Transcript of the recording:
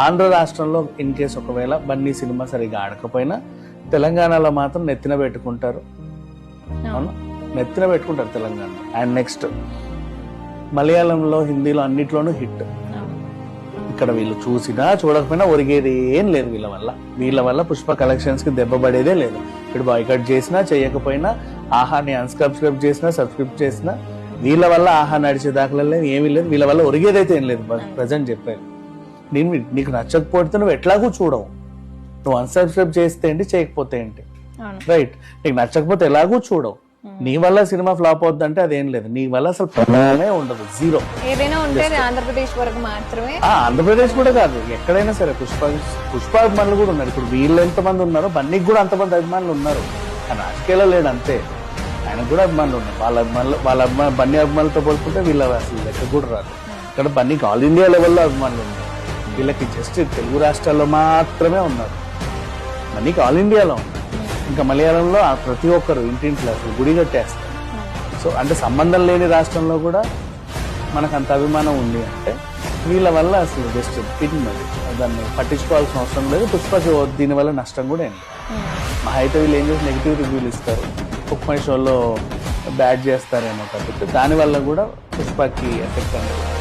ఆంధ్ర రాష్ట్రంలో in case ఒకవేళ Bunny cinema సరిగా ఆడకపోయినా తెలంగాణలో మాత్రం నెత్తిన పెట్టుకుంటారు. అవును, నెత్తిన పెట్టుకుంటారు తెలంగాణ. అండ్ నెక్స్ట్ మలయాళంలో, హిందీలో అన్నిట్లోనూ హిట్. ఇక్కడ వీళ్ళు చూసినా చూడకపోయినా ఒరిగేది ఏం లేదు వీళ్ళ వల్ల పుష్ప కలెక్షన్స్ కి దెబ్బ పడేదే లేదు. ఇప్పుడు బాయ్కట్ చేసినా చేయకపోయినా, ఆహాని అన్సబ్స్క్రైబ్ చేసినా సబ్స్క్రైబ్ చేసినా వీళ్ళ వల్ల ఆహా నడిచే దాఖలలో ఏమీ లేదు. వీళ్ళ వల్ల ఒరిగేదైతే ఏం లేదు. ప్రజెంట్ చెప్పారు, నీకు నచ్చకపోతే నువ్వు ఎట్లాగూ చూడవు. నువ్వు అన్సబ్స్క్రైబ్ చేస్తే ఏంటి, చేయకపోతే ఏంటి, రైట్? నీకు నచ్చకపోతే ఎలాగూ చూడవు. నీ వల్ల సినిమా ఫ్లాప్ అవుతుందంటే అదేం లేదు. నీ వల్ల అసలు ప్రాబ్లమే ఉండదు, జీరో. ఏదైనా ఉంటే ఆంధ్రప్రదేశ్ వరకు మాత్రమే. ఆంధ్రప్రదేశ్ కూడా కాదు, ఎక్కడైనా సరే పుష్ప అభిమానులు కూడా ఉన్నారు. ఇప్పుడు వీళ్ళు ఎంతమంది ఉన్నారు, బన్నీకి కూడా అంతమంది అభిమానులు ఉన్నారు. కానీ రాజకీయాల్లో లేడు అంతే. ఆయనకు కూడా అభిమానులు ఉన్నారు. వాళ్ళ బన్నీ అభిమానులతో పోల్చుకుంటే వీళ్ళ అసలు లెక్క కూడా రాదు. ఇక్కడ బన్నీకి ఆల్ ఇండియా లెవెల్లో అభిమానులు ఉన్నారు. వీళ్ళకి జస్ట్ తెలుగు రాష్ట్రాల్లో మాత్రమే ఉన్నారు. బన్నీకి ఆల్ ఇండియాలో ఉన్నారు. ఇంకా మలయాళంలో ప్రతి ఒక్కరు ఇంటింట్లో అసలు గుడి కట్టేస్తారు. సో అంటే సంబంధం లేని రాష్ట్రంలో కూడా మనకు అంత అభిమానం ఉంది అంటే వీళ్ళ వల్ల అసలు జస్ట్ ఫిట్టింగ్ అది, దాన్ని పట్టించుకోవాల్సిన అవసరం లేదు. పుష్పకి దీనివల్ల నష్టం కూడా ఏం లేదు. మా అయితే వీళ్ళు ఏం చేసి నెగిటివ్ రివ్యూలు ఇస్తారు, కుక్ మై షోలో బ్యాడ్ చేస్తారేమో కాబట్టి దానివల్ల కూడా పుష్పకి ఎఫెక్ట్ అనేది